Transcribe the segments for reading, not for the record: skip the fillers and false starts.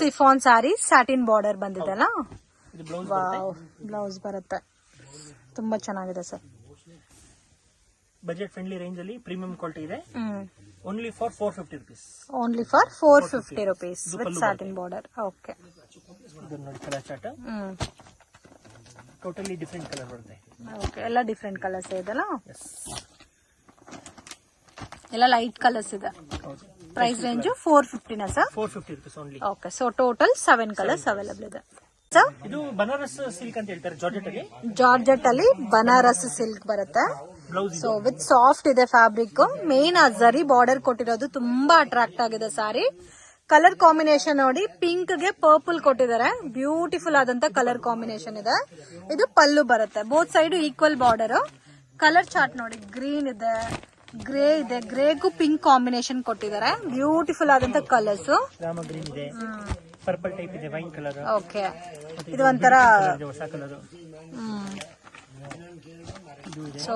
Chiffon ಸಾರಿ satin border ಬಂದಿದೆಲ್ಲ. Blouse ಬರುತ್ತೆ. ತುಂಬಾ ಚೆನ್ನಾಗಿದೆ ಸರ್. ಬಜೆಟ್ ಫ್ರೆಂಡ್ಲಿ ರೇಂಜ್ ಅಲ್ಲಿ ಪ್ರೀಮಿಯಂ ಕ್ವಾಲಿಟಿ ಇದೆ. Only for 450 rupees. Only for 450 rupees with satin border. Okay. ಇದು ನೋಡಿ colour chart. Totally different colour ಬರುತ್ತೆ. Okay, ಎಲ್ಲ ಡಿಫರೆಂಟ್ ಕಲರ್ಸ್ ಇದೆಲ್ಲ. ಎಲ್ಲ ಲೈಟ್ ಕಲರ್ಸ್ ಇದೆ. ಪ್ರೈಸ್ ರೇಂಜ್ 450 ನಾ sir? 450 rupees only. Okay, so total 7 colours available ಇದೆ. ಇದು ಬನಾರಸ್ ಸಿಲ್ಕ್ ಅಂತ ಹೇಳ್ತಾರೆ. ಜಾರ್ಜೆಟ್ ಅಲ್ಲಿ ಬನಾರಸ್ ಸಿಲ್ಕ್ ಬರುತ್ತೆ. ಸೊ ವಿತ್ ಸಾಫ್ಟ್ ಇದೆ ಫ್ಯಾಬ್ರಿಕ್. ಮೇನ್ ಆ ಜರಿ ಬಾರ್ಡರ್ ಕೊಟ್ಟಿರೋದು ತುಂಬಾ ಅಟ್ರಾಕ್ಟ್ ಆಗಿದೆ ಸಾರಿ. ಕಲರ್ ಕಾಂಬಿನೇಷನ್ ನೋಡಿ, ಪಿಂಕ್ ಗೆ ಪರ್ಪಲ್ ಕೊಟ್ಟಿದ್ದಾರೆ. ಬ್ಯೂಟಿಫುಲ್ ಆದಂತ ಕಲರ್ ಕಾಂಬಿನೇಷನ್ ಇದೆ. ಇದು ಪಲ್ಲು ಬರುತ್ತೆ. Both side equal border. Colour chart ನೋಡಿ, ಗ್ರೀನ್ ಇದೆ, ಗ್ರೇ ಇದೆ, ಗ್ರೇಗೂ ಪಿಂಕ್ ಕಾಂಬಿನೇಷನ್ ಕೊಟ್ಟಿದ್ದಾರೆ. ಬ್ಯೂಟಿಫುಲ್ ಆದಂತ ಕಲರ್ಸ್. ಗ್ರೀನ್ ಇದೆ, ಪರ್ಪಲ್ ಟೈಪ್ ಇದೆ, ವೈನ್ ಕಲರ್. ಓಕೆ, ಇದು ಒಂಥರ ಹೊಸ colour. So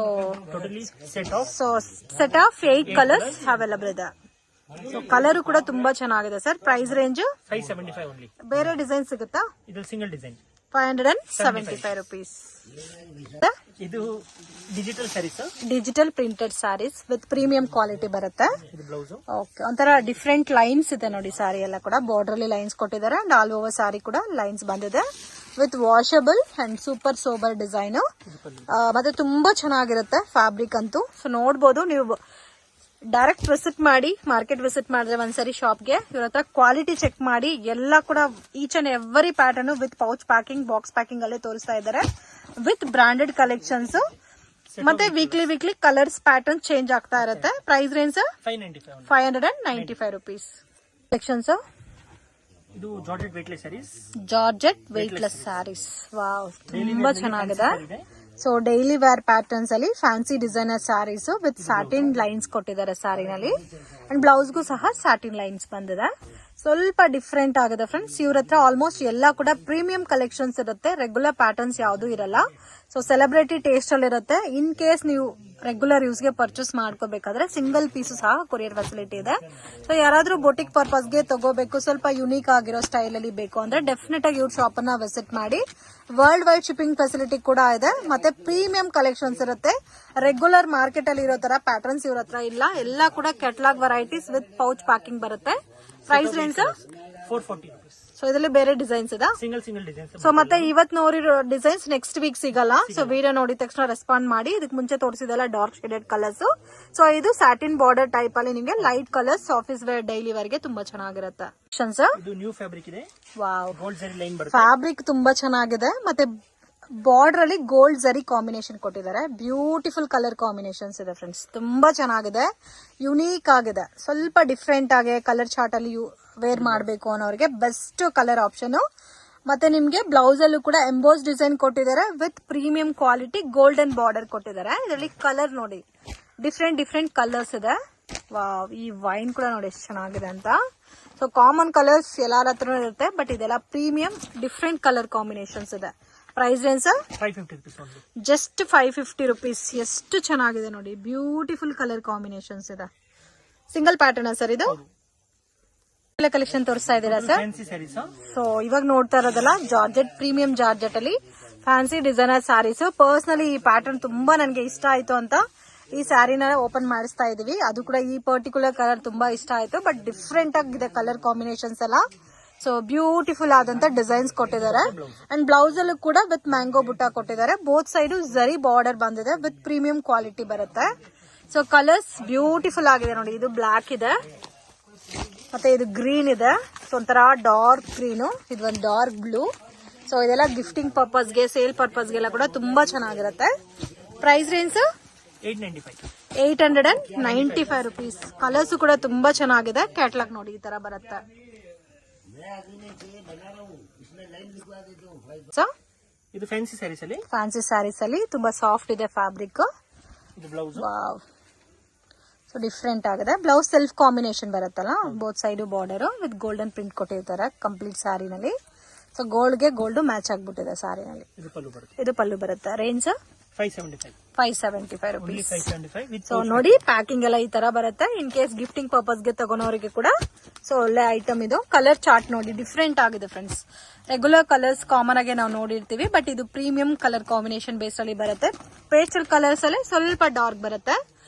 totally set of 8 colours available ಇದೆ. ಸೊ ಕಲರ್ ಕೂಡ ತುಂಬಾ ಚೆನ್ನಾಗಿದೆ ಸರ್. Price range 575 only. ಬೇರೆ ಡಿಸೈನ್ ಸಿಗುತ್ತಾ? ಇದು ಸಿಂಗಲ್ ಡಿಸೈನ್ 575 rupees. ಇದು digital sarees, digital printed saris with premium quality ಬರುತ್ತೆ. ಇದು ಬ್ಲೌಸ್. ಓಕೆ, ಒಂಥರ ಡಿಫ್ರೆಂಟ್ ಲೈನ್ಸ್ ಇದೆ ನೋಡಿ. ಸಾರಿ ಎಲ್ಲ ಕೂಡ ಬಾರ್ಡರ್ ಅಲ್ಲಿ ಲೈನ್ಸ್ ಕೊಟ್ಟಿದ್ದಾರೆ ಅಂಡ್ ಆಲ್ ಓವರ್ ಸಾರಿ ಕೂಡ ಲೈನ್ಸ್ ಬಂದಿದೆ with washable and super sober design. ಮತ್ತೆ ತುಂಬಾ ಚೆನ್ನಾಗಿರುತ್ತೆ ಫ್ಯಾಬ್ರಿಕ್ ಅಂತೂ. ಸೊ ನೋಡಬಹುದು ನೀವು. ಡೈರೆಕ್ಟ್ ವಿಸಿಟ್ ಮಾಡಿ, ಮಾರ್ಕೆಟ್ ವಿಸಿಟ್ ಮಾಡಿದ್ರೆ ಒಂದ್ಸರಿ ಶಾಪ್ಗೆ ಇವ್ರ ಹತ್ರ ಕ್ವಾಲಿಟಿ ಚೆಕ್ ಮಾಡಿ. ಎಲ್ಲ ಕೂಡ each and every pattern with pouch packing, box packing ಅಲ್ಲೇ ತೋರಿಸ್ತಾ ಇದ್ದಾರೆ ವಿತ್ ಬ್ರಾಂಡೆಡ್ ಕಲೆಕ್ಷನ್ಸ್. ಮತ್ತೆ ವೀಕ್ಲಿ ಕಲರ್ಸ್ ಪ್ಯಾಟರ್ನ್ ಚೇಂಜ್ ಆಗ್ತಾ ಇರುತ್ತೆ. Price range 595 rupees. ಕಲೆಕ್ಷನ್ಸ್ ಇದು georgette weightless sarees. Georgette weightless sarees. Wow, ತುಂಬಾ ಚೆನ್ನಾಗಿದೆ. ಸೊ ಡೈಲಿ ವೇರ್ ಪ್ಯಾಟರ್ನ್ಸ್ ಅಲ್ಲಿ fancy designer sarees with satin lines ಕೊಟ್ಟಿದ್ದಾರೆ ಸ್ಯಾರಿನಲ್ಲಿ. ಅಂಡ್ ಬ್ಲೌಸ್ಗೂ ಸಹ ಸ್ಯಾಟಿನ್ ಲೈನ್ಸ್ ಬಂದಿದೆ. ಸ್ವಲ್ಪ ಡಿಫ್ರೆಂಟ್ ಆಗಿದೆ ಫ್ರೆಂಡ್ಸ್. ಇವ್ರ ಹತ್ರ ಆಲ್ಮೋಸ್ಟ್ ಎಲ್ಲ ಕೂಡ ಪ್ರೀಮಿಯಂ ಕಲೆಕ್ಷನ್ಸ್ ಇರುತ್ತೆ. ರೆಗ್ಯುಲರ್ ಪ್ಯಾಟರ್ನ್ಸ್ ಯಾವ್ದು ಇರಲ್ಲ. ಸೊ ಸೆಲೆಬ್ರಿಟಿ ಟೇಸ್ಟ್ ಅಲ್ಲಿ ಇರುತ್ತೆ. ಇನ್ ಕೇಸ್ ನೀವು ರೆಗ್ಯುಲರ್ ಯೂಸ್ಗೆ ಪರ್ಚೇಸ್ ಮಾಡ್ಕೋಬೇಕಾದ್ರೆ ಸಿಂಗಲ್ ಪೀಸ್ ಸಹ ಕೊರಿಯರ್ ಫೆಸಿಲಿಟಿ ಇದೆ. ಸೊ ಯಾರಾದ್ರೂ ಬೊಟಿಕ್ ಪರ್ಪಸ್ಗೆ ತಗೋಬೇಕು, ಸ್ವಲ್ಪ ಯುನೀಕ್ ಆಗಿರೋ ಸ್ಟೈಲ್ ಅಲ್ಲಿ ಬೇಕು ಅಂದ್ರೆ ಡೆಫಿನೆಟ್ ಆಗಿ ಇವ್ರ ಶಾಪ್ ಅನ್ನ ವಿಸಿಟ್ ಮಾಡಿ. ವರ್ಲ್ಡ್ ವೈಡ್ ಶಿಪ್ಪಿಂಗ್ ಫೆಸಿಲಿಟಿ ಕೂಡ ಇದೆ. ಮತ್ತೆ ಪ್ರೀಮಿಯಂ ಕಲೆಕ್ಷನ್ಸ್ ಇರುತ್ತೆ. ರೆಗ್ಯುಲರ್ ಮಾರ್ಕೆಟ್ ಅಲ್ಲಿ ಇರೋ ತರ ಪ್ಯಾಟರ್ನ್ಸ್ ಇವ್ರ ಹತ್ರ ಇಲ್ಲ. ಎಲ್ಲ ಕೂಡ catalogue varieties with pouch packing ಬರುತ್ತೆ. Price range 440 rupees. ಸೊ ಇದರಲ್ಲಿ ಬೇರೆ ಡಿಸೈನ್ಸ್ ಇದೆ. Single design. ಸೊ ಮತ್ತೆ ಇವತ್ ನೋಡಿರೋ ಡಿಸೈನ್ಸ್ ನೆಕ್ಸ್ಟ್ ವೀಕ್ ಸಿಗಲ್ಲ. ಸೊ ವಿಡಿಯೋ ನೋಡಿದ ತಕ್ಷಣ ರೆಸ್ಪಾಂಡ್ ಮಾಡಿ. ಇದಕ್ಕೆ ಮುಂಚೆ ತೋರಿಸಿದೆಲ್ಲ ಡಾರ್ಕ್ ಶೇಡೆಡ್ ಕಲರ್ಸ್. ಸೊ ಇದು ಸ್ಯಾಟಿನ್ ಬಾರ್ಡರ್ ಟೈಪ್ ಅಲ್ಲಿ ನಿಮಗೆ light colours office wear daily ವೇರ್ಗೆ ತುಂಬಾ ಚೆನ್ನಾಗಿರುತ್ತೆ. ಇದು ನ್ಯೂ ಫ್ಯಾಬ್ರಿಕ್ ಇದೆ. ವಾವ್, ಗೋಲ್ಡ್ ಜರಿ ಲೈನ್ ಬರುತ್ತೆ. ಫ್ಯಾಬ್ರಿಕ್ ತುಂಬಾ ಚೆನ್ನಾಗಿದೆ. ಮತ್ತೆ ಬಾರ್ಡರ್ ಅಲ್ಲಿ ಗೋಲ್ಡ್ ಜರಿ ಕಾಂಬಿನೇಷನ್ ಕೊಟ್ಟಿದ್ದಾರೆ. ಬ್ಯೂಟಿಫುಲ್ ಕಲರ್ ಕಾಂಬಿನೇಷನ್ಸ್ ಇದೆ ಫ್ರೆಂಡ್ಸ್. ತುಂಬಾ ಚೆನ್ನಾಗಿದೆ, ಯುನೀಕ್ ಆಗಿದೆ. ಸ್ವಲ್ಪ ಡಿಫ್ರೆಂಟ್ ಆಗಿ ಕಲರ್ ಚಾರ್ಟ್ ಅಲ್ಲಿ ವೇರ್ ಮಾಡಬೇಕು ಅನ್ನೋರಿಗೆ ಬೆಸ್ಟ್ ಕಲರ್ ಆಪ್ಷನ್. ಮತ್ತೆ ನಿಮ್ಗೆ ಬ್ಲೌಸ್ ಅಲ್ಲೂ ಕೂಡ ಎಂಬೋಸ್ ಡಿಸೈನ್ ಕೊಟ್ಟಿದ್ದಾರೆ with premium quality golden border ಕೊಟ್ಟಿದ್ದಾರೆ. ಇದರಲ್ಲಿ ಕಲರ್ ನೋಡಿ, ಡಿಫ್ರೆಂಟ್ ಕಲರ್ಸ್ ಇದೆ. ವಾವ್, ಈ ವೈನ್ ಕೂಡ ನೋಡಿ ಎಷ್ಟು ಚೆನ್ನಾಗಿದೆ ಅಂತ. ಸೊ ಕಾಮನ್ ಕಲರ್ಸ್ ಎಲ್ಲಾರ ಹತ್ರ ಇರುತ್ತೆ, ಬಟ್ ಇದೆಲ್ಲ ಪ್ರೀಮಿಯಂ ಡಿಫ್ರೆಂಟ್ ಕಲರ್ ಕಾಂಬಿನೇಷನ್ಸ್ ಇದೆ. Price range 550 rupees only. Just 550 rupees. ಎಷ್ಟು ಚೆನ್ನಾಗಿದೆ ನೋಡಿ, ಬ್ಯೂಟಿಫುಲ್ ಕಲರ್ ಕಾಂಬಿನೇಷನ್ಸ್ ಇದೆ. ಸಿಂಗಲ್ ಪ್ಯಾಟರ್ನ್ ಸರ್ ಇದು? ಕಲೆಕ್ಷನ್ ತೋರಿಸ್ತಾ ಇದ್ದೀರಾ ಸರ್? ಸೊ ಇವಾಗ ನೋಡ್ತಾ ಇರೋದಲ್ಲ ಜಾರ್ಜೆಟ್, ಪ್ರೀಮಿಯಂ ಜಾರ್ಜೆಟ್ ಅಲ್ಲಿ ಫ್ಯಾನ್ಸಿ ಡಿಸೈನರ್ ಸ್ಯಾರೀಸ್. ಪರ್ಸನಲಿ ಈ ಪ್ಯಾಟರ್ನ್ ತುಂಬಾ ನನಗೆ ಇಷ್ಟ ಆಯ್ತು ಅಂತ ಈ ಸ್ಯಾರಿನ ಓಪನ್ ಮಾಡಿಸ್ತಾ ಇದೀವಿ. ಅದು ಕೂಡ ಈ ಪರ್ಟಿಕ್ಯುಲರ್ ಕಲರ್ ತುಂಬಾ ಇಷ್ಟ ಆಯ್ತು. ಬಟ್ ಡಿಫ್ರೆಂಟ್ ಆಗಿದೆ ಕಲರ್ ಕಾಂಬಿನೇಷನ್ಸ್ ಎಲ್ಲ. ಸೊ ಬ್ಯೂಟಿಫುಲ್ ಆದಂತ ಡಿಸೈನ್ಸ್ ಕೊಟ್ಟಿದ್ದಾರೆ. ಅಂಡ್ ಬ್ಲೌಸ್ ಅಲ್ಲೂ ಕೂಡ ವಿತ್ ಮ್ಯಾಂಗೋ ಬುಟ್ಟ ಕೊಟ್ಟಿದ್ದಾರೆ. ಬೋತ್ ಸೈಡ್ ಜರಿ ಬಾರ್ಡರ್ ಬಂದಿದೆ ವಿತ್ ಪ್ರೀಮಿಯಂ ಕ್ವಾಲಿಟಿ ಬರುತ್ತೆ. ಸೊ ಕಲರ್ಸ್ ಬ್ಯೂಟಿಫುಲ್ ಆಗಿದೆ ನೋಡಿ. ಇದು ಬ್ಲಾಕ್ ಇದೆ, ಮತ್ತೆ ಇದು ಗ್ರೀನ್ ಇದೆ. ಸೊ ಒಂಥರ ಡಾರ್ಕ್ ಗ್ರೀನು, ಇದು ಒಂದು ಡಾರ್ಕ್ ಬ್ಲೂ. ಸೊ ಇದೆಲ್ಲ ಗಿಫ್ಟಿಂಗ್ ಪರ್ಪಸ್ಗೆ, ಸೇಲ್ ಪರ್ಪಸ್ಗೆಲ್ಲ ಕೂಡ ತುಂಬಾ ಚೆನ್ನಾಗಿರುತ್ತೆ. Price range 895 rupees. ಕಲರ್ಸ್ ಕೂಡ ತುಂಬಾ ಚೆನ್ನಾಗಿದೆ. ಕ್ಯಾಟ್ಲಾಗ್ ನೋಡಿ ಈ ತರ ಬರುತ್ತೆ. ಇದು ಫ್ಯಾನ್ಸಿ ಸ್ಯಾರೀಸ್ ಅಲ್ಲಿ ತುಂಬಾ ಸಾಫ್ಟ್ ಇದೆ ಫ್ಯಾಬ್ರಿಕ್. ಇದು ಬ್ಲೌಸ್. ವಾವ್, ಸೊ ಡಿಫ್ರೆಂಟ್ ಆಗಿದೆ. ಬ್ಲೌಸ್ ಸೆಲ್ಫ್ ಕಾಂಬಿನೇಷನ್ ಬರುತ್ತಲ್ಲ, both side border with golden print ಕೊಟ್ಟಿರ್ತಾರೆ ಕಂಪ್ಲೀಟ್ ಸ್ಯಾರಿನಲ್ಲಿ. ಸೊ ಗೋಲ್ಡ್ಗೆ ಗೋಲ್ಡ್ ಮ್ಯಾಚ್ ಆಗ್ಬಿಟ್ಟಿದೆ ಸ್ಯಾರಿನಲ್ಲಿ. ಇದು ಪಲ್ಲು ಬರುತ್ತೆ. Range 575 only rupees. 575 with so ನೋಡಿ ಪ್ಯಾಕಿಂಗ್ ಎಲ್ಲ ಈ ತರ ಬರುತ್ತೆ. ಇನ್ ಕೇಸ್ ಗಿಫ್ಟಿಂಗ್ ಪರ್ಪಸ್ ಗೆ ತಗೊಳೋರಿಗೆ ಕೂಡ ಸೊ ಒಳ್ಳೆ ಐಟಮ್ ಇದು. ಕಲರ್ ಚಾರ್ಟ್ ನೋಡಿ ಡಿಫ್ರೆಂಟ್ ಆಗಿದೆ ಫ್ರೆಂಡ್ಸ್. ರೆಗ್ಯುಲರ್ ಕಲರ್ಸ್ ಕಾಮನ್ ಆಗಿ ನಾವು ನೋಡಿರ್ತೀವಿ, ಬಟ್ ಇದು ಪ್ರೀಮಿಯಂ ಕಲರ್ ಕಾಂಬಿನೇಷನ್ ಬೇಸ್ ಅಲ್ಲಿ ಬರುತ್ತೆ. ಪೇಸ್ಟಲ್ ಕಲರ್ಸ್ ಅಲ್ಲಿ ಸ್ವಲ್ಪ ಡಾರ್ಕ್ ಬರುತ್ತೆ,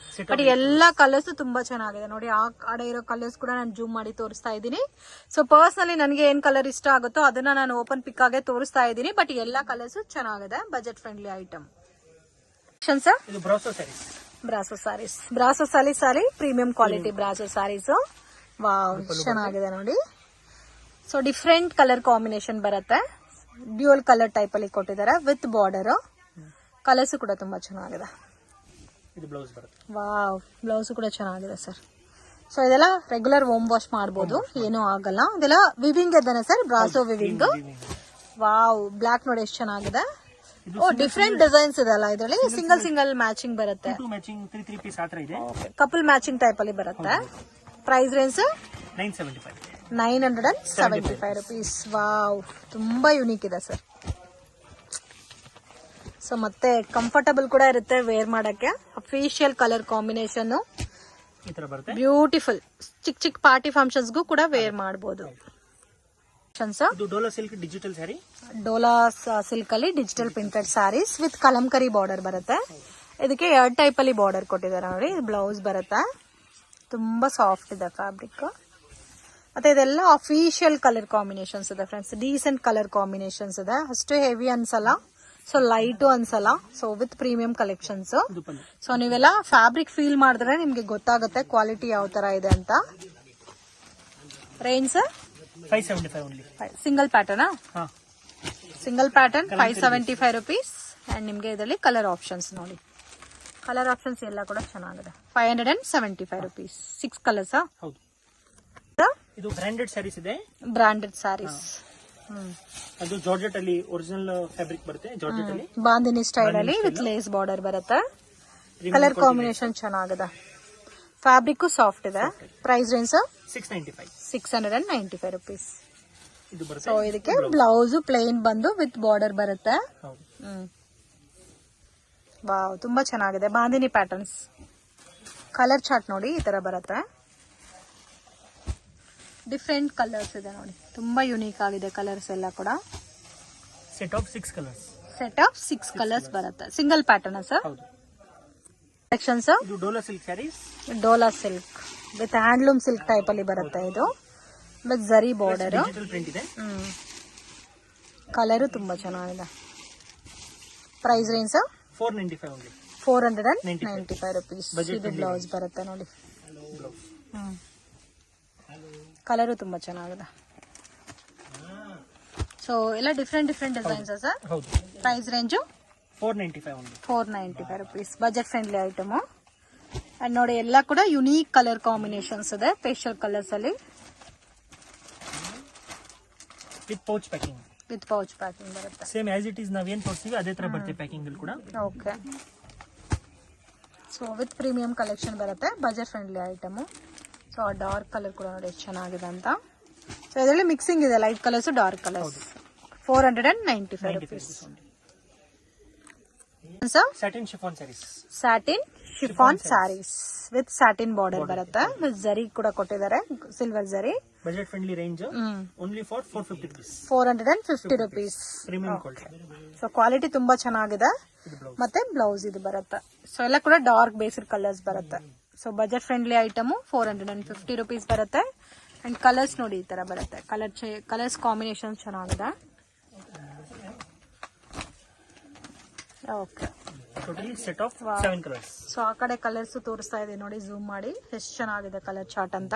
ಬಟ್ ಎಲ್ಲಾ ಕಲರ್ಸ್ ತುಂಬಾ ಚೆನ್ನಾಗಿದೆ ನೋಡಿ. ಆ ಕಡೆ ಇರೋ ಕಲರ್ಸ್ ಕೂಡ ನಾನು ಜೂಮ್ ಮಾಡಿ ತೋರಿಸ್ತಾ ಇದ್ದೀನಿ. ಸೊ ಪರ್ಸನಲಿ ನನಗೆ ಏನ್ ಕಲರ್ ಇಷ್ಟ ಆಗುತ್ತೋ ಅದನ್ನ ನಾನು ಓಪನ್ ಪಿಕ್ ಆಗಿ ತೋರಿಸ್ತಾ ಇದ್ದೀನಿ, ಬಟ್ ಎಲ್ಲಾ ಕಲರ್ಸ್ ಚೆನ್ನಾಗಿದೆ. Budget friendly item. ಸರ್ ಇದು brasso sarees. Brasso sari premium quality brasso sarees. Wow, ಚೆನ್ನಾಗಿದೆ ನೋಡಿ. ಸೊ ಡಿಫ್ರೆಂಟ್ ಕಲರ್ ಕಾಂಬಿನೇಷನ್ ಬರುತ್ತೆ. ಡ್ಯೂಯಲ್ ಕಲರ್ ಟೈಪ್ ಅಲ್ಲಿ ಕೊಟ್ಟಿದ್ದಾರೆ ವಿತ್ ಬಾರ್ಡರ್. ಕಲರ್ಸ್ ಕೂಡ ತುಂಬಾ ಚೆನ್ನಾಗಿದೆ. ಇದು ಬ್ಲೌಸ್ ಬರುತ್ತೆ. ವಾವ್, ಬ್ಲೌಸ್ ಕೂಡ ಚೆನ್ನಾಗಿದೆ ಸರ್. ಸೊ ಇದೆಲ್ಲ ರೆಗ್ಯುಲರ್ ಹೋಮ್ ವಾಶ್ ಮಾಡಬಹುದು, ಏನೂ ಆಗಲ್ಲ. ಇದೆಲ್ಲ ವಿವಿಂಗ್ ಇದ್ದಾನೆ sir, brasso weaving. Wow, black ನೋಡಿ ಎಷ್ಟು ಚೆನ್ನಾಗಿದೆ. ಓ, ಡಿಫ್ರೆಂಟ್ ಡಿಸೈನ್ಸ್ ಇದೆ ಅಲ್ಲ ಇದರಲ್ಲಿ. ಸಿಂಗಲ್ ಮ್ಯಾಚಿಂಗ್ ಬರುತ್ತೆ. 2 ಮ್ಯಾಚಿಂಗ್ 3 ಪೀಸ್ ಆತರ ಇದೆ. ಕಪಲ್ ಮ್ಯಾಚಿಂಗ್ ಟೈಪ್ ಅಲ್ಲಿ ಬರುತ್ತೆ. Price range 975 rupees. ವಾವ್, ತುಂಬಾ ಯುನೀಕ್ ಇದೆ ಸರ್. ಸೊ ಮತ್ತೆ ಕಂಫರ್ಟಬಲ್ ಕೂಡ ಇರುತ್ತೆ ವೇರ್ ಮಾಡಕ್ಕೆ. ಅಫಿಷಿಯಲ್ ಕಲರ್ ಕಾಂಬಿನೇಷನ್ ಈ ತರ ಬರುತ್ತೆ. ಬ್ಯೂಟಿಫುಲ್. ಚಿಕ್ಕ ಪಾರ್ಟಿ ಫಂಕ್ಷನ್ಸ್ ಗೂ ಕೂಡ ವೇರ್ ಮಾಡಬಹುದು. ಇದು Dhola silk digital saree. Dola silk ಅಲ್ಲಿ digital printed saris with Kalamkari border ಬರುತ್ತೆ. ಇದಕ್ಕೆ 2 ಟೈಪ್ ಅಲ್ಲಿ ಬಾರ್ಡರ್ ಕೊಟ್ಟಿದ್ದಾರೆ ನೋಡಿ. ಬ್ಲೌಸ್ ಬರುತ್ತೆ. ತುಂಬಾ ಸಾಫ್ಟ್ ಇದೆ ಫ್ಯಾಬ್ರಿಕ್. ಮತ್ತೆ ಇದೆಲ್ಲ ಅಫಿಷಿಯಲ್ ಕಲರ್ ಕಾಂಬಿನೇಷನ್ಸ್ ಇದೆ ಫ್ರೆಂಡ್ಸ್. ಡೀಸೆಂಟ್ ಕಲರ್ ಕಾಂಬಿನೇಷನ್ಸ್ ಇದೆ. ಅಷ್ಟು ಹೆವಿ ಅನ್ಸಲ್ಲ, ಸೊ ಲೈಟ್ ಅನ್ಸಲ್ಲ. So with premium collections. So ನೀವೆಲ್ಲ ಫ್ಯಾಬ್ರಿಕ್ ಫೀಲ್ ಮಾಡಿದ್ರೆ ನಿಮ್ಗೆ ಗೊತ್ತಾಗುತ್ತೆ ಕ್ವಾಲಿಟಿ ಯಾವ ತರ ಇದೆ ಅಂತ. Range 575 only. Single pattern. Single pattern 575 rupees. And ನಿಮ್ಗೆ ಇದರಲ್ಲಿ ಕಲರ್ ಆಪ್ಷನ್ಸ್ ನೋಡಿ. ಕಲರ್ ಆಪ್ಷನ್ಸ್ ಎಲ್ಲ ಕೂಡ ಚೆನ್ನಾಗಿದೆ. 575 ರುಪೀಸ್. 6 ಕಲರ್ಸ್. ಹೌದು, ಇದು ಬ್ರಾಂಡೆಡ್ ಸ್ಯಾರೀಸ್ ಇದೆ. ಬ್ರಾಂಡೆಡ್ ಸ್ಯಾರೀಸ್. ಅದು ಜಾರ್ಜೆಟ್ ಅಲ್ಲಿ ಒರಿಜಿನಲ್ ಫ್ಯಾಬ್ರಿಕ್ ಬರುತ್ತೆ. ಜಾರ್ಜೆಟ್ ಅಲ್ಲಿ ಬಾಂದಿನಿ ಸ್ಟೈಲ್ ಅಲ್ಲಿ ವಿತ್ ಲೇಸ್ ಬಾರ್ಡರ್ ಬರುತ್ತೆ. ಕಲರ್ ಕಾಂಬಿನೇಷನ್ ಚೆನ್ನಾಗಿದೆ. ಫ್ಯಾಬ್ರಿಕ್ ಸಾಫ್ಟ್ ಇದೆ. Price range 695 rupees. ಸೊ ಇದಕ್ಕೆ ಬ್ಲೌಸ್ ಪ್ಲೇನ್ ಬಂದು ವಿತ್ ಬಾರ್ಡರ್ ಬರುತ್ತೆ. ವಾವ್, ತುಂಬಾ ಚೆನ್ನಾಗಿದೆ. ಬಾಂದಿನಿ ಪ್ಯಾಟರ್ನ್ಸ್. ಕಲರ್ ಚಾರ್ಟ್ ನೋಡಿ ಈ ತರ ಬರುತ್ತೆ. ಡಿಫ್ರೆಂಟ್ ಕಲರ್ಸ್ ಇದೆ ನೋಡಿ. ತುಂಬಾ ಯುನೀಕ್ ಆಗಿದೆ ಕಲರ್ಸ್ ಎಲ್ಲ ಕೂಡ. ಸೆಟ್ ಆಫ್ 6 ಕಲರ್ಸ್ ಬರುತ್ತೆ. Single pattern sir. ಕಲೆಕ್ಷನ್ಸ್. ಇದು Dhola silk sarees. Dola silk with handloom silk type ಅಲ್ಲಿ ಬರುತ್ತೆ. ಇದು ವಿತ್ ಜರಿ ಬಾರ್ಡರ್. ಪ್ರಿಂಟ್ ಇದೆ. ಕಲರ್ ತುಂಬಾ ಚೆನ್ನಾಗಿದೆ. Price range 495 rupees. ಇದು ಬ್ಲೌಸ್ ಬರುತ್ತೆ ನೋಡಿ. ಕಲರು ತುಂಬಾ ಚೆನ್ನಾಗಿದೆ. ಸೊ ಎಲ್ಲ different designs sir. Price range 495 rupees. Budget friendly item. And ನೋಡಿ ಎಲ್ಲ ಕೂಡ ಯುನೀಕ್ ಕಲರ್ ಕಾಂಬಿನೇಷನ್ಸ್ ಇದೆ. ಪೇಸ್ಟಲ್ ಕಲರ್ಸ್ ಅಲ್ಲಿ ವಿತ್ ಪೌಚ್ ಪ್ಯಾಕಿಂಗ್ ಬರುತ್ತೆ. ಸೇಮ್ ಆಸ್ ಇಟ್ ಇಸ್ ನಾವ್ ಏನ್ ತೋರಿಸ್ತೀವಿ ಅದೇ ತರ ಬರುತ್ತೆ ಪ್ಯಾಕಿಂಗ್ ಅಲ್ಲಿ ಕೂಡ. Okay. So with premium collection ಬರುತ್ತೆ. Budget friendly item. So dark colour ಕೂಡ ನೋಡಿ ಎಷ್ಟು ಚೆನ್ನಾಗಿದೆ ಅಂತ. ಸೊ ಇದರಲ್ಲಿ ಮಿಕ್ಸಿಂಗ್ ಇದೆ, light colours dark colours. 495 rupees. Satin chiffon sarees with satin border ಬರುತ್ತೆ. ವಿತ್ ಜರಿ ಕೂಡ ಕೊಟ್ಟಿದ್ದಾರೆ, silver zari. Budget friendly range only for 450 rupees. Premium quality. So quality ತುಂಬಾ ಚೆನ್ನಾಗಿದೆ. ಮತ್ತೆ ಬ್ಲೌಸ್ ಇದು ಬರುತ್ತೆ. ಸೊ ಎಲ್ಲ ಕೂಡ ಡಾರ್ಕ್ ಬೇಸ್ಡ್ ಕಲರ್ಸ್ ಬರುತ್ತೆ. So budget friendly item 450 rupees ಬರುತ್ತೆ. ಅಂಡ್ ಕಲರ್ಸ್ ನೋಡಿ ಈ ತರ ಬರುತ್ತೆ. ಕಲರ್ಸ್ ಕಾಂಬಿನೇಷನ್ ಚೆನ್ನಾಗಿದೆ. Okay. Totally set of 7 colours. So ಆ ಕಡೆ ಕಲರ್ಸ್ ತೋರಿಸ್ತಾ ಇದೆ ನೋಡಿ, ಝೂಮ್ ಮಾಡಿ ಎಷ್ಟು ಚೆನ್ನಾಗಿದೆ ಕಲರ್ ಚಾರ್ಟ್ ಅಂತ.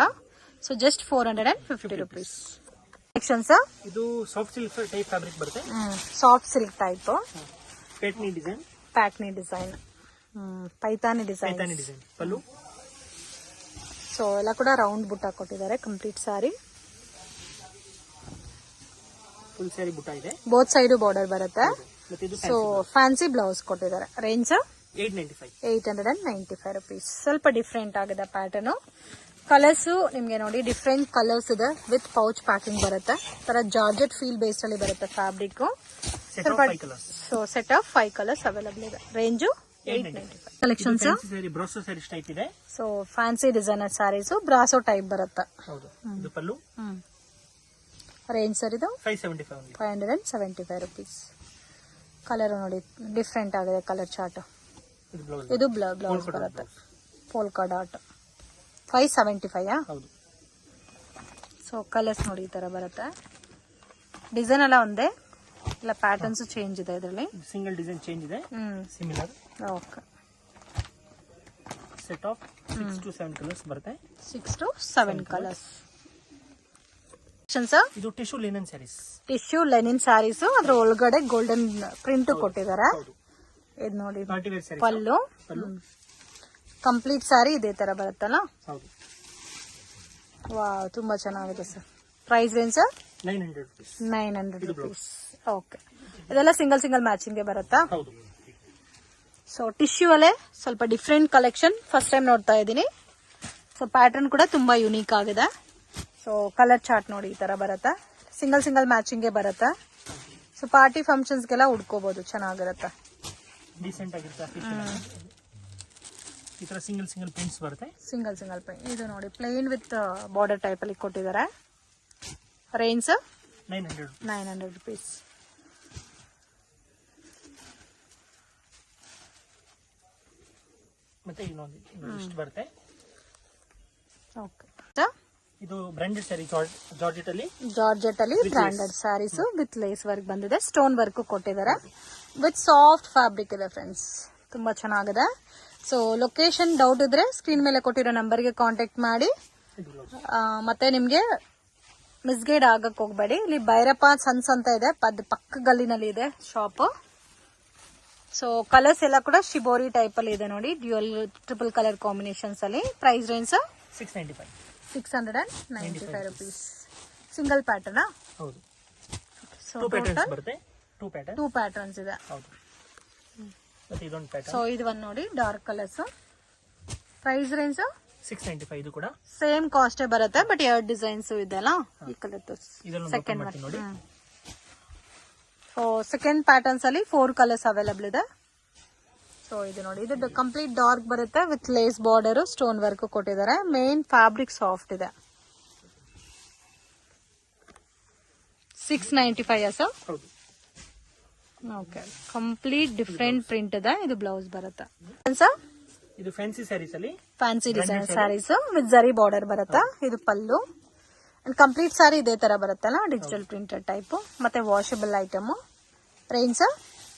So just 450 rupees. ಇದು ಸಾಫ್ಟ್ ಸಿಲ್ಕ್ ಟೈಪ್ ಫ್ಯಾಬ್ರಿಕ್ ಬರುತ್ತೆ. Soft silk type. ಪ್ಯಾಟ್ನಿ design. Paithani design. Pallu. So ಎಲ್ಲ ಕೂಡ ರೌಂಡ್ ಬುಟ್ಟ ಕೊಟ್ಟಿದ್ದಾರೆ. ಕಂಪ್ಲೀಟ್ ಸಾರಿ. ಫುಲ್ ಸ್ಯಾರಿ ಬುಟ್ಟ ಇದೆ. ಬೋತ್ ಸೈಡ್ ಬಾರ್ಡರ್ ಬರುತ್ತೆ. ಸೊ ಫ್ಯಾನ್ಸಿ ಬ್ಲೌಸ್ ಕೊಟ್ಟಿದ್ದಾರೆ. Range 895 rupees. ಸ್ವಲ್ಪ ಡಿಫ್ರೆಂಟ್ ಆಗಿದೆ ಪ್ಯಾಟರ್ನ್. ಕಲರ್ಸ್ ನಿಮ್ಗೆ ನೋಡಿ ಡಿಫ್ರೆಂಟ್ ಕಲರ್ಸ್ ಇದೆ ವಿತ್ ಪೌಚ್ ಪ್ಯಾಕಿಂಗ್ ಬರುತ್ತೆ. ತರ ಜಾರ್ಜೆಟ್ ಫೀಲ್ ಬೇಸ್ಡ್ ಅಲ್ಲಿ ಬರುತ್ತೆ fabric. So set of 5 colours available ಇದೆ. Range 895. Collections brasso sarees type ಇದೆ. So fancy designer sarees brasso type ಬರುತ್ತೆ. ಹೌದು. ಇದು ಪಲ್ಲು. ರೇಂಜ್ ಸರ್ ಇದು 575 575 ರುಪೀಸ್. ಕಲರ್ ನೋಡಿ ಡಿಫ್ರೆಂಟ್ ಆಗಿದೆ ಕಲರ್ ಚಾರ್ಟ್. ಇದು ಬ್ಲೌಸ್ ಬರುತ್ತೆ ಪೋಲ್ಕಾ ಡಾಟ್. 575. ಹೌದು. ಸೊ ಕಲರ್ಸ್ ನೋಡಿ ಈ ತರ ಬರುತ್ತೆ. ಡಿಸೈನ್ ಎಲ್ಲ ಒಂದೇ, ಇಲ್ಲ ಪ್ಯಾಟರ್ನ್ಸ್ ಚೇಂಜ್ ಇದೆ ಇದರಲ್ಲಿ. ಸಿಂಗಲ್ ಡಿಸೈನ್ ಚೇಂಜ್ ಇದೆ. Similar. Okay. Set of 6 to 7 colours ಬರುತ್ತೆ. 6 to 7 ಕಲರ್ಸ್. ಇದು tissue linen sarees. Tissue linen sarees. ಅದ್ರ ಒಳಗಡೆ ಗೋಲ್ಡನ್ ಪ್ರಿಂಟ್ ಕೊಟ್ಟಿದ್ದಾರೆ. ಇದು ನೋಡಿ ಪಲ್ಲು. ಕಂಪ್ಲೀಟ್ ಸ್ಯಾರಿ ಇದೇ ತರ ಬರುತ್ತಲ್ಲ. ಹೌದು. ವಾ ತುಂಬಾ ಚೆನ್ನಾಗಿದೆ sir. Price range sir 900 rupees. Okay. ಇದೆಲ್ಲ ಸಿಂಗಲ್ ಮ್ಯಾಚಿಂಗ್ ಗೆ ಬರುತ್ತಾ? ಹೌದು. ಸೊ ಟಿಶ್ಯೂ ಅಲ್ಲೇ ಸ್ವಲ್ಪ ಡಿಫ್ರೆಂಟ್ ಕಲೆಕ್ಷನ್ ಫಸ್ಟ್ ಟೈಮ್ ನೋಡ್ತಾ ಇದ್ದೀನಿ. ಸೊ ಪ್ಯಾಟರ್ನ್ ಕೂಡ ತುಂಬಾ ಯುನೀಕ್ ಆಗಿದೆ. ಸೊ ಕಲರ್ ಚಾರ್ಟ್ ನೋಡಿ ಈ ತರ ಬರುತ್ತೆ. ಸಿಂಗಲ್ ಮ್ಯಾಚಿಂಗ್ ಗೆ ಬರುತ್ತೆ. ಸೊ ಪಾರ್ಟಿ ಫಂಕ್ಷನ್ಸ್ ಗೆಲ್ಲ ಉಡ್ಕೋಬಹುದು, ಚೆನ್ನಾಗಿರುತ್ತೆ. ಡೀಸೆಂಟ್ ಆಗಿರುತ್ತೆ. ಈ ತರ ಸಿಂಗಲ್ ಪ್ರಿಂಟ್ಸ್ ಬರುತ್ತೆ. Single print. ಇದು ನೋಡಿ ಪ್ಲೇನ್ ವಿತ್ ಬಾರ್ಡರ್ ಟೈಪ್ ಅಲ್ಲಿ ಕೊಟ್ಟಿದ್ದಾರೆ. Range 900 rupees. ಮತ್ತೆ ಇನ್ನೊಂದು ಇಷ್ಟು ಬರುತ್ತೆ. ಓಕೆ. ಇದು ಬ್ರಾಂಡೆಡ್ ಸ್ಯಾರಿ ಜಾರ್ಜೆಟ್ ಅಲ್ಲಿ branded sarees with lace work ಬಂದಿದೆ. ಸ್ಟೋನ್ ವರ್ಕ್ ಕೊಟ್ಟಿದ್ದಾರೆ ವಿತ್ ಸಾಫ್ಟ್ ಫ್ಯಾಬ್ರಿಕ್ ಇದೆ ಫ್ರೆಂಡ್ಸ್. ತುಂಬಾ ಚೆನ್ನಾಗಿದೆ. ಸೊ ಲೊಕೇಶನ್ ಡೌಟ್ ಇದ್ರೆ ಸ್ಕ್ರೀನ್ ಮೇಲೆ ಕೊಟ್ಟಿರೋ ನಂಬರ್ಗೆ ಕಾಂಟ್ಯಾಕ್ಟ್ ಮಾಡಿ. ಮತ್ತೆ ನಿಮ್ಗೆ ಮಿಸ್ಗೈಡ್ ಆಗಕ್ ಹೋಗ್ಬೇಡಿ. ಇಲ್ಲಿ ಭೈರಪ್ಪ ಸನ್ಸ್ ಅಂತ ಇದೆ, ಪಕ್ಕ ಗಲ್ಲಿನಲ್ಲಿ ಇದೆ ಶಾಪ್. ಸೊ ಕಲರ್ಸ್ ಎಲ್ಲ ಕೂಡ ಶಿಬೋರಿ ಟೈಪ್ ಅಲ್ಲಿ ಇದೆ ನೋಡಿ, ಡ್ಯೂಯಲ್ ಟ್ರಿಪಲ್ ಕಲರ್ ಕಾಂಬಿನೇಷನ್ಸ್ ಅಲ್ಲಿ. Price range 695 rupees. Single pattern. ಹೌದು. ಸೊ ಟೂ ಪ್ಯಾಟರ್ನ್ಸ್ ಇದೆ. ಹೌದು. ಮತ್ತೆ ಇದೊಂದು ಪ್ಯಾಟರ್ನ್. ಸೊ ಇದು ಒಂದು ನೋಡಿ ಡಾರ್ಕ್ ಕಲರ್ಸ್. Price range 695. ಇದು ಕೂಡ ಸೇಮ್ ಕಾಸ್ಟ್ ಬರುತ್ತೆ, ಬಟ್ 2 ಡಿಸೈನ್ಸ್ ಇದೆ ಅಲ್ಲ. ಈ colour second. So second patterns ಅಲ್ಲಿ 4 ಕಲರ್ಸ್ ಅವೈಲಬಲ್ ಇದೆ. ಸೊ ಇದು ನೋಡಿ, ಇದು ಕಂಪ್ಲೀಟ್ ಡಾರ್ಕ್ ಬರುತ್ತೆ with lace border, stone work ಕೊಟ್ಟಿದ್ದಾರೆ. ಮೇನ್ ಫ್ಯಾಬ್ರಿಕ್ ಸಾಫ್ಟ್ ಇದೆ. 695 ಸರ್. ಹೌದು. ಓಕೆ. ಕಂಪ್ಲೀಟ್ ಡಿಫ್ರೆಂಟ್ ಪ್ರಿಂಟ್ ಇದೆ. ಇದು ಬ್ಲೌಸ್ ಬರುತ್ತೆ ಸರ್. ಇದು ಫ್ಯಾನ್ಸಿ ಸ್ಯಾರೀಸ್ ಅಲ್ಲಿ ಫ್ಯಾನ್ಸಿ ಡಿಸೈನ್ ಸ್ಯಾರೀಸ್ ವಿತ್ ಜರಿ ಬಾರ್ಡರ್ ಬರುತ್ತೆ. ಇದು ಪಲ್ಲು. ಅಂಡ್ ಕಂಪ್ಲೀಟ್ ಸ್ಯಾರಿ ಇದೇ ತರ ಬರುತ್ತಲ್ಲ, ಡಿಜಿಟಲ್ ಪ್ರಿಂಟೆಡ್ ಟೈಪ್. ಮತ್ತೆ washable item. Range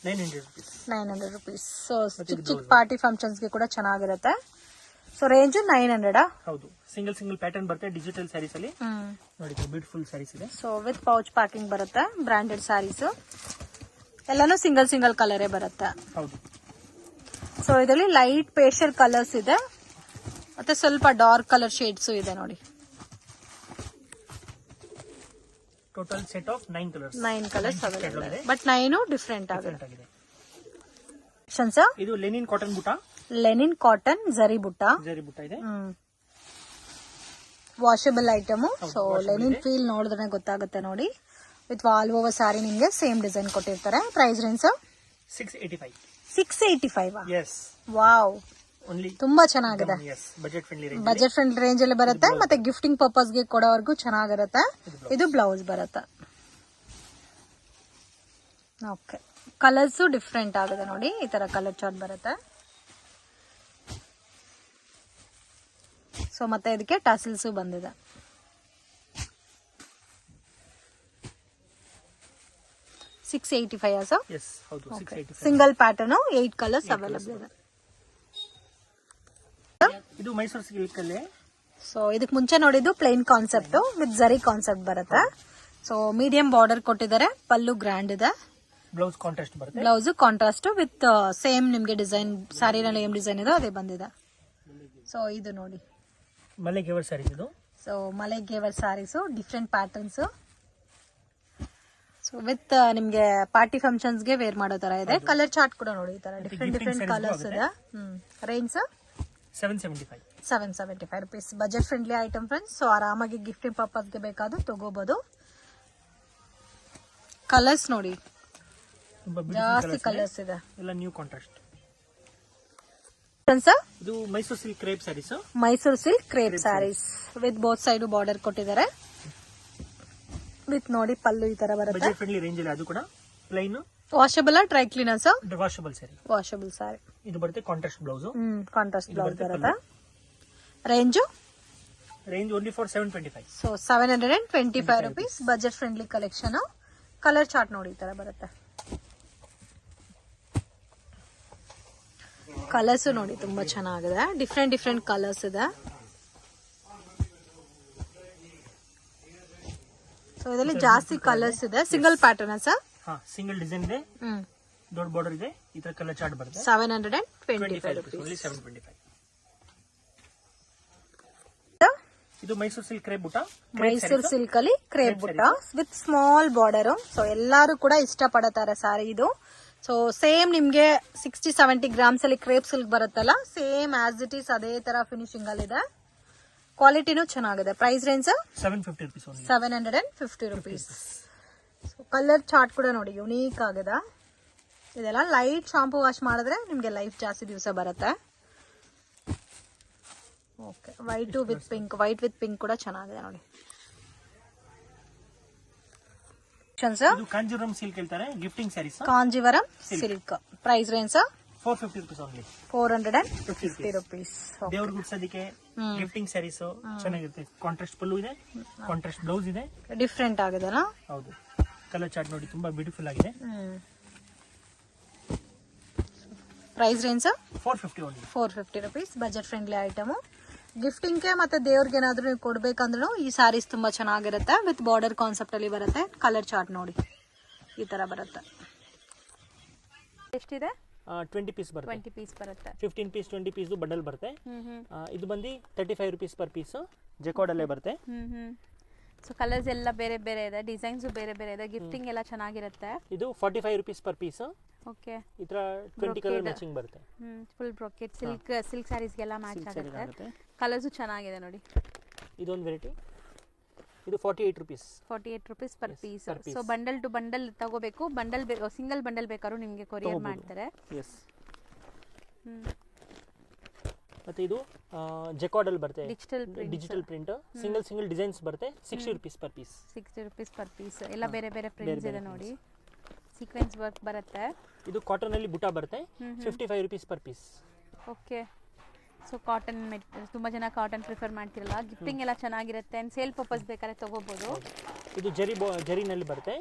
900 rupees. So ಚಿಕ್ಕ ಪಾರ್ಟಿ ಫಂಕ್ಷನ್ಸ್ ಗೆ ಕೂಡ ಚೆನ್ನಾಗಿರುತ್ತೆ. So range 900. ಹೌದು. ಸಿಂಗಲ್ ಪ್ಯಾಟರ್ನ್ ಬರುತ್ತೆ ಡಿಜಿಟಲ್ ಸ್ಯಾರೀಸ್ ಅಲ್ಲಿ. ನೋಡಿ ಬ್ಯೂಟಿಫುಲ್ ಸ್ಯಾರೀಸ್ ಇದೆ. ಸೊ ವಿತ್ ಪೌಚ್ ಪ್ಯಾಕಿಂಗ್ ಬರುತ್ತೆ. ಬ್ರಾಂಡೆಡ್ ಸ್ಯಾರೀಸ್ ಎಲ್ಲಾನು ಸಿಂಗಲ್ ಕಲರೇ ಬರುತ್ತೆ. ಹೌದು. ಸೊ ಇದರಲ್ಲಿ ಲೈಟ್ ಪೇಸ್ಟಲ್ ಕಲರ್ಸ್ ಇದೆ, ಮತ್ತೆ ಸ್ವಲ್ಪ ಡಾರ್ಕ್ ಕಲರ್ ಶೇಡ್ಸ್ ಇದೆ ನೋಡಿ. Total set of 9 colours available ಇದೆ. ಬಟ್ 9 ಡಿಫ್ರೆಂಟ್ ಆಗಿದೆ. ಇದು linen cotton butta. Linen cotton zari butta ಇದೆ. Washable item. So linen feel ನೋಡಿದ್ರೆ ಗೊತ್ತಾಗುತ್ತೆ ನೋಡಿ. ವಿತ್ ಆಲ್ ಓವರ್ ಸಾರಿ ನಿಮ್ಗೆ ಸೇಮ್ ಡಿಸೈನ್ ಕೊಟ್ಟಿರ್ತಾರೆ. Price range 685. ಎಸ್. ವಾವ್, ತುಂಬಾ ಚೆನ್ನಾಗಿದೆ. ಬಜೆಟ್ ಫ್ರೆಂಡ್ಲಿ ರೇಂಜ್ ಅಲ್ಲಿ ಬರುತ್ತೆ. ಮತ್ತೆ ಗಿಫ್ಟಿಂಗ್ ಪರ್ಪಸ್ ಗೆ ಕೊಡೋವರೆಗೂ ಚೆನ್ನಾಗಿರುತ್ತೆ. ಇದು ಬ್ಲೌಸ್ ಬರುತ್ತೆ. ಓಕೆ. ಕಲರ್ಸ್ ಡಿಫ್ರೆಂಟ್ ಆಗಿದೆ ನೋಡಿ. ಈ ತರ ಕಲರ್ ಚಾರ್ಟ್ ಬರುತ್ತೆ. ಸೊ ಮತ್ತೆ ಇದಕ್ಕೆ ಟಾಸಿಲ್ಸ್ ಬಂದಿದೆ. $685 sir. Single pattern 8 colours available ಇದೆ. ಇದು ಮೈಸೂರು ಸಿಲ್ಕ್ ಅಲ್ಲಿ. ಸೊ ಇದಕ್ ಮುಂಚೆ ನೋಡಿದ್ದು ಪ್ಲೇನ್ ಕಾನ್ಸೆಪ್ಟ್ ವಿತ್ ಜರಿ ಕಾನ್ಸೆಪ್ಟ್ ಬರುತ್ತೆ. ಸೊ ಮೀಡಿಯಂ ಬಾರ್ಡರ್ ಕೊಟ್ಟಿದ್ದಾರೆ. ಪಲ್ಲು ಗ್ರ್ಯಾಂಡ್ ಇದೆ. ಬ್ಲೌಸ್ ಕಾಂಟ್ರಾಸ್ಟ್ ಬರುತ್ತೆ. ಬ್ಲೌಸ್ ಕಾಂಟ್ರಾಸ್ಟ್ ವಿತ್ ಸೇಮ್ ನಿಮ್ಗೆ ಡಿಸೈನ್ ಸಾರಿನಲ್ಲಿ ಏನ್ ಡಿಸೈನ್ ಇದೆ ಅದೇ ಬಂದಿದೆ. ಸೊ ಇದು ನೋಡಿ ಮಲೆಗೇವರ್ ಸ್ಯಾರೀಸ್ ಇದು. ಸೊ ಮಲೆಗೇವರ್ sarees different patterns. So with ನಿಮ್ಗೆ ಪಾರ್ಟಿ ಫಂಕ್ಷನ್ಸ್ ಗೆ ವೇರ್ ಮಾಡೋ ತರ ಇದೆ. ಕಲರ್ ಚಾರ್ಟ್ ಕೂಡ ನೋಡಿ ಈ ತರ ಡಿಫ್ರೆಂಟ್ ಕಲರ್ಸ್ ಇದೆ. Range 775. 775 rupees. Budget friendly item friends. So ಆರಾಮಾಗಿ ಗಿಫ್ಟಿಂಗ್ ಪರ್ಪಸ್ಗೆ ಬೇಕಾದ್ರೂ ತಗೋಬಹುದು. ಕಲರ್ಸ್ ನೋಡಿ, ತುಂಬಾ ಜಾಸ್ತಿ ಕಲರ್ಸ್ ಇದೆ. ಎಲ್ಲ ನ್ಯೂ ಕಾಂಟ್ರಾಸ್ಟ್. ಸರ್ ಇದು Mysore silk crepe sarees. Mysore silk crepe sarees with both side border ಕೊಟ್ಟಿದ್ದಾರೆ. ವಿತ್ ನೋಡಿ ಪಲ್ಲು ಈ ತರ ಬರುತ್ತೆ. ಬಜೆಟ್ ಫ್ರೆಂಡ್ಲಿ ರೇಂಜ್ ಅಲ್ಲಿ, ಅದು ಕೂಡ plain. Washable dry cleaners? Washable sari. Washable sari. ಇದು ಬರುತ್ತೆ ಕಾಂಟ್ರಾಸ್ಟ್ ಬ್ಲೌಸ್. ಕಾಂಟ್ರಾಸ್ಟ್ ಬ್ಲೌಸ್ ಬರುತ್ತೆ. Range only for 725. So 725 rupees. Budget friendly collection. Colour chart ನೋಡಿ ಈ ತರ ಬರುತ್ತೆ. ಕಲರ್ಸ್ ನೋಡಿ ತುಂಬಾ ಚೆನ್ನಾಗಿದೆ. ಡಿಫ್ರೆಂಟ್ ಕಲರ್ಸ್ ಇದೆ. ಸೊ ಇದರಲ್ಲಿ ಜಾಸ್ತಿ ಕಲರ್ಸ್ ಇದೆ. Single pattern sir? Single design ಇದೆ, ದೊಡ್ಡ ಬಾರ್ಡರ್ ಇದೆ. ಈ ತರ ಕಲರ್ ಚಾರ್ಟ್ ಬರುತ್ತೆ. 725 rupees. ಓನ್ಲಿ 725. ಇದು ಮೈಸೂರು ಸಿಲ್ಕ್ ಕ್ರೇಪ್ ಬುಟ್ಟ. ಮೈಸೂರು ಸಿಲ್ಕ್ ಅಲ್ಲಿ ಕ್ರೇಪ್ ಬುಟ್ಟ ವಿತ್ ಸ್ಮಾಲ್ ಬಾರ್ಡರ್. ಸೊ ಎಲ್ಲರೂ ಕೂಡ ಇಷ್ಟಪಡುತ್ತಾರೆ ಸಾರಿ ಇದು. ಸೊ ಸೇಮ್ ನಿಮ್ಗೆ 60-70 ಗ್ರಾಮ್ಸ್ ಅಲ್ಲಿ ಕ್ರೇಪ್ ಸಿಲ್ಕ್ ಬರುತ್ತಲ್ಲ, ಸೇಮ್ ಆಸ್ ಇಟ್ ಈಸ್ ಅದೇ ತರ ಫಿನಿಶಿಂಗ್ ಅಲ್ಲಿ ಇದೆ. ಕ್ವಾಲಿಟಿನೂ ಚೆನ್ನಾಗಿದೆ. Price range 750 rupees only. 750 rupees. Colour chart ಕೂಡ ನೋಡಿ ಯುನೀಕ್ ಆಗಿದೆ. ಇದೆಲ್ಲ ಲೈಟ್ ಶಾಂಪೂ ವಾಶ್ ಮಾಡಿದ್ರೆ ನಿಮ್ಗೆ ಲೈಫ್ ಜಾಸ್ತಿ ದಿವಸ ಬರುತ್ತೆ. ಓಕೆ, ವೈಟ್ ವಿತ್ ಪಿಂಕ್ ಕೂಡ ಚೆನ್ನಾಗಿದೆ ನೋಡಿ. ಇದು ಕಾಂಜೀವರಂ ಸಿಲ್ಕ್ ಹೇಳ್ತಾರೆ, gifting sarees. Kanjeevaram silk. Price range 450 rupees only. 450 rupees. ದೇವ್ರ ಗುಡ್ಸೋದಕ್ಕೆ ಗಿಫ್ಟಿಂಗ್ ಸ್ಯಾರೀಸ್ ಚೆನ್ನಾಗಿರುತ್ತೆ. ಕಾಂಟ್ರಾಸ್ಟ್ ಪಲ್ಲು ಇದೆ, ಕಾಂಟ್ರಾಸ್ಟ್ ಬ್ಲೌಸ್ ಇದೆ. ಡಿಫ್ರೆಂಟ್ ಆಗಿದೆನಾ? ಹೌದು. ಕಲರ್ ಚಾರ್ಟ್ ನೋಡಿ ತುಂಬಾ ಬ್ಯೂಟಿಫುಲ್ ಆಗಿದೆ. Price range 450 only. 450 rupees. Budget friendly item. ಗಿಫ್ಟಿಂಗ್ಗೆ ಮತ್ತೆ ದೇವ್ರಿಗೆ ಏನಾದ್ರು ನೀವು ಕೊಡ್ಬೇಕಂದ್ರೂ ಈ ಸ್ಯಾರೀಸ್ ತುಂಬಾ ಚೆನ್ನಾಗಿರುತ್ತೆ. ವಿತ್ ಬಾರ್ಡರ್ ಕಾನ್ಸೆಪ್ಟ್ ಅಲ್ಲಿ ಬರುತ್ತೆ. ಕಲರ್ ಚಾರ್ಟ್ ನೋಡಿ ಈ ತರ ಬರುತ್ತೆ. ಎಷ್ಟಿದೆ? 20 ಪೀಸ್ ಬರುತ್ತೆ. 20 ಪೀಸ್ ಬರುತ್ತೆ. 15 ಪೀಸ್ 20 ಪೀಸ್ ಬಂಡಲ್ ಬರುತ್ತೆ. ಇದು ಬಂದು 35 rupees ಪರ್ ಪೀಸ್. ಜೆಕಾರ್ಡ್ ಅಲ್ಲೇ ಬರುತ್ತೆ. ಸೊ ಕಲರ್ಸ್ ಎಲ್ಲ ಬೇರೆ ಬೇರೆ ಇದೆ, ಡಿಸೈನ್ಸ್ ಬೇರೆ ಬೇರೆ ಇದೆ. ಗಿಫ್ಟಿಂಗ್ ಎಲ್ಲ ಚೆನ್ನಾಗಿರುತ್ತೆ. ಇದು 45 rupees ಪರ್ ಪೀಸ್. ಓಕೆ. ಈ ತರ 20 ಕಲರ್ ಮ್ಯಾಚಿಂಗ್ ಬರುತ್ತೆ. ಫುಲ್ ಬ್ರೊಕೆಟ್ ಸಿಲ್ಕ್ ಸ್ಯಾರೀಸ್ ಗೆಲ್ಲ ಮ್ಯಾಚ್ ಆಗುತ್ತೆ. ಕಲರ್ಸ್ ಚೆನ್ನಾಗಿದೆ ನೋಡಿ. ಇದೊಂದು ವೆರೈಟಿ. ಇದು 48 rupees. 48 rupees per piece. So bundle to bundle ತಗೋಬೇಕು. ಬಂಡಲ್ ಸಿಂಗಲ್ ಬಂಡಲ್ ಬೇಕಾದ್ರೂ ನಿಮಗೆ ಕೊರಿಯರ್ ಮಾಡ್ತಾರೆ. ಎಸ್. ಮತ್ತೆ ಇದು ಜೆಕಾರ್ಡ್ ಅಲ್ಲಿ ಬರುತ್ತೆ. Digital print. ಸಿಂಗಲ್ ಡಿಸೈನ್ಸ್ ಬರುತ್ತೆ. 60 rupees per piece. 60 rupees per piece. ಎಲ್ಲ ಬೇರೆ ಬೇರೆ ಪ್ರಿಂಟ್ಸ್ ಇದೆ ನೋಡಿ. ಸೀಕ್ವೆನ್ಸ್ ವರ್ಕ್ ಬರುತ್ತೆ. ಇದು ಕಾಟನ್ ಅಲ್ಲಿ ಬುಟಾ ಬರುತ್ತೆ. 55 rupees per piece. Okay. So cotton ತುಂಬಾ ಜನ ಕಾಟನ್ ಪ್ರಿಫರ್ ಮಾಡ್ತಿರಲ್ಲ, ಗಿಫ್ಟಿಂಗ್ ಎಲ್ಲ ಚೆನ್ನಾಗಿರುತ್ತೆ. ಸೇಲ್ ಪರ್ಪಸ್ ಬೇಕಾದ್ರೆ ತಗೋಬಹುದು. ಇದು ಜರಿನಲ್ಲಿ ಬರುತ್ತೆ.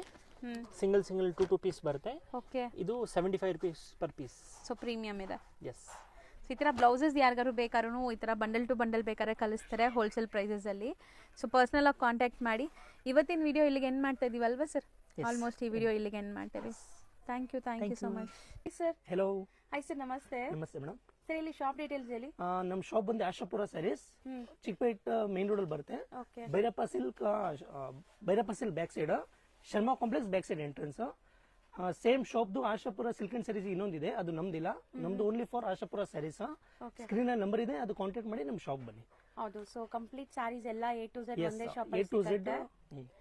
ಸಿಂಗಲ್ 2 ಪೀಸ್ ಬರುತ್ತೆ. ಓಕೆ. ಇದು 75 rupees per piece. So premium ಇದೆ. ಎಸ್. ಈ ತರ ಬ್ಲೌಸಸ್ ಯಾರಿಗಾರು ಬೇಕಾದ್ರೂ ಈ ತರ ಬಂಡಲ್ ಟು ಬಂಡಲ್ ಬೇಕಾದ್ರೆ ಕಳಿಸ್ತಾರೆ ಹೋಲ್ಸೇಲ್ ಪ್ರೈಸಸ್ ಅಲ್ಲಿ. ಸೊ ಪರ್ಸನಲ್ ಆಗಿ ಕಾಂಟ್ಯಾಕ್ಟ್ ಮಾಡಿ. ಇವತ್ತಿನ ವಿಡಿಯೋ ಇಲ್ಲಿಗೆ ಎಂಡ್ ಮಾಡ್ತಾ ಇದೀವಿ ಅಲ್ವಾ ಸರ್? ಆಲ್ಮೋಸ್ಟ್ ಈ ವಿಡಿಯೋ ಇಲ್ಲಿಗೆ ಎಂಡ್ ಮಾಡ್ತೀವಿ. Thank you so much sir. Hello. Hi sir, ನಮಸ್ತೆ. ನಮಸ್ತೆ ಮೇಡಮ್. ಸರ್ ಇಲ್ಲಿ ಶಾಪ್ ಡೀಟೇಲ್ಸ್ ಹೇಳಿ. ನಮ್ಮ ಶಾಪ್ ಬಂದು Ashapura sarees, Chickpet main road ಅಲ್ಲಿ ಬರುತ್ತೆ. ಓಕೆ. Bhairappa silk back side, Sharma complex back side entrance. Same ಶಾಪ್ದು ಆಶಾಪುರ ಸಿಲ್ಕ್ ಅಂಡ್ ಸ್ಯಾರೀಸ್ ಇನ್ನೊಂದಿದೆ, ಅದು ನಮ್ದಿಲ್ಲ. ನಮ್ದು only for Ashapura sarees. Screen ಅಲ್ಲಿ ನಂಬರ್ ಇದೆ, ಅದು ಕಾಂಟ್ಯಾಕ್ಟ್ ಮಾಡಿ ನಮ್ಮ ಶಾಪ್ ಬನ್ನಿ. ಹೌದು. ಸೊ ಕಂಪ್ಲೀಟ್ ಸ್ಯಾರೀಸ್ ಎಲ್ಲ A to Z ಒಂದೇ ಶಾಪ್ A to Z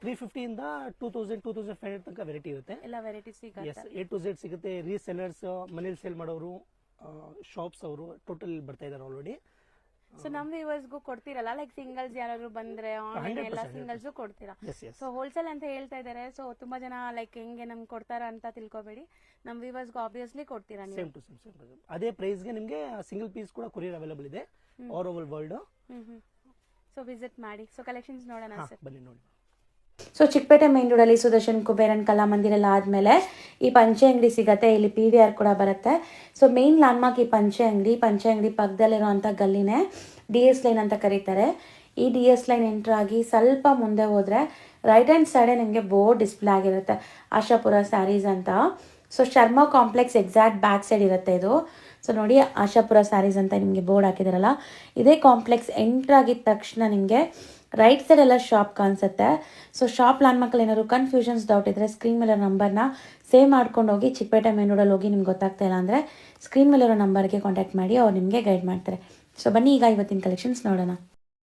350 ಇಂದ 2500 ತನಕ ವೆರೈಟಿ ಇರುತ್ತೆ. ಎಲ್ಲ ವೆರೈಟಿ ಸಿಗುತ್ತೆ. A to Z ಸಿಗುತ್ತೆ. ರೀಸೆಲ್ಲರ್ಸ್, ಮನೇಲಿ ಸೇಲ್ ಮಾಡೋರು, ಶಾಪ್ಸ್ ಅವರು ಟೋಟಲ್ ಬರ್ತಾ ಇದಾರೆ ಆಲ್ರೆಡಿ. ಸೊ ನಮ್ ವ್ಯೂವರ್ಸ್ಗೂ ಕೊಡ್ತೀರಲ್ಲ, ಲೈಕ್ ಸಿಂಗಲ್ಸ್ ಯಾರಾದ್ರು ಬಂದ್ರೆ ಆನ್ಲೈನ್ ಎಲ್ಲ ಸಿಂಗಲ್ಸ್ ಕೊಡ್ತೀರಾ? ಸೊ ಹೋಲ್ಸೇಲ್ ಅಂತ ಹೇಳ್ತಾ ಇದಾರೆ. ಸೊ ತುಂಬಾ ಜನ ಲೈಕ್ ಹೆಂಗೆ ನಮ್ಗೆ ಕೊಡ್ತಾರ ಅಂತ ತಿಳ್ಕೊಬೇಡಿ. ನಮ್ ವ್ಯೂವರ್ಸ್ಗೂ ಆಬ್ವಿಯಸ್ಲಿ ಕೊಡ್ತೀರಾ ನೀವು? ಸೇಮ್ ಟು ಸೇಮ್ ಅದೇ ಪ್ರೈಸ್ಗೆ ನಿಮಗೆ ಸಿಂಗಲ್ ಪೀಸ್ ಕೂಡ ಕೊರಿಯರ್ ಅವೈಲೇಬಲ್ ಇದೆ all over world. So visit ಮಾಡಿ. ಸೊ ಕಲೆಕ್ಷನ್ಸ್ ನೋಡೋಣ ಸರ್, ಬನ್ನಿ ನೋಡಿ. ಸೊ ಚಿಕ್ಕಪೇಟೆ ಮೇನ್ ರೋಡಲ್ಲಿ ಸುದರ್ಶನ್ ಕುಬೇರನ್ ಕಲಾಮಂದಿರ ಎಲ್ಲ ಆದಮೇಲೆ ಈ ಪಂಚೆ ಅಂಗಡಿ ಸಿಗುತ್ತೆ. ಇಲ್ಲಿ PVR ಕೂಡ ಬರುತ್ತೆ. ಸೊ ಮೇನ್ ಲ್ಯಾಂಡ್ಮಾರ್ಕ್ ಈ ಪಂಚೆ ಅಂಗಡಿ ಪಕ್ಕದಲ್ಲಿರುವಂಥ ಗಲ್ಲಿನೇ DS ಲೈನ್ ಅಂತ ಕರೀತಾರೆ. ಈ DS ಲೈನ್ ಎಂಟ್ರ್ ಆಗಿ ಸ್ವಲ್ಪ ಮುಂದೆ ಹೋದರೆ ರೈಟ್ ಹ್ಯಾಂಡ್ ಸೈಡೇ ನಿಮಗೆ ಬೋರ್ಡ್ ಡಿಸ್ಪ್ಲೇ ಆಗಿರುತ್ತೆ, ಆಶಾಪುರ ಸ್ಯಾರೀಸ್ ಅಂತ. So Sharma complex exact back side ಇರುತ್ತೆ ಇದು. ಸೊ ನೋಡಿ, ಆಶಾಪುರ ಸ್ಯಾರೀಸ್ ಅಂತ ನಿಮಗೆ ಬೋರ್ಡ್ ಹಾಕಿದಾರಲ್ಲ, ಇದೇ ಕಾಂಪ್ಲೆಕ್ಸ್ ಎಂಟ್ರ್ ಆಗಿದ ತಕ್ಷಣ ನಿಮಗೆ ರೈಟ್ ಸೈಡ್ ಎಲ್ಲ ಶಾಪ್ ಕಾಣಿಸುತ್ತೆ. ಸೊ ಶಾಪ್ ಲ್ಯಾಂಡ್ಮಾರ್ಕಲ್ಲಿ ಏನಾದ್ರು ಕನ್ಫ್ಯೂಷನ್ಸ್ ಡೌಟ್ ಇದ್ದರೆ ಸ್ಕ್ರೀನ್ ಮೇಲೆ ನಂಬರ್ನ ಸೇವ್ ಮಾಡ್ಕೊಂಡು ಹೋಗಿ. ಚಿಕ್ಕಪೇಟೆ ಮೇನ್ ರೋಡಲ್ಲಿ ಹೋಗಿ ನಿಮ್ಗೆ ಗೊತ್ತಾಗ್ತಾ ಇಲ್ಲ ಅಂದರೆ ಸ್ಕ್ರೀನ್ ಮೇಲಿರೋ ನಂಬರ್ಗೆ ಕಾಂಟ್ಯಾಕ್ಟ್ ಮಾಡಿ, ಅವ್ರು ನಿಮಗೆ ಗೈಡ್ ಮಾಡ್ತಾರೆ. ಸೊ ಬನ್ನಿ ಈಗ ಇವತ್ತಿನ ಕಲೆಕ್ಷನ್ಸ್ ನೋಡೋಣ.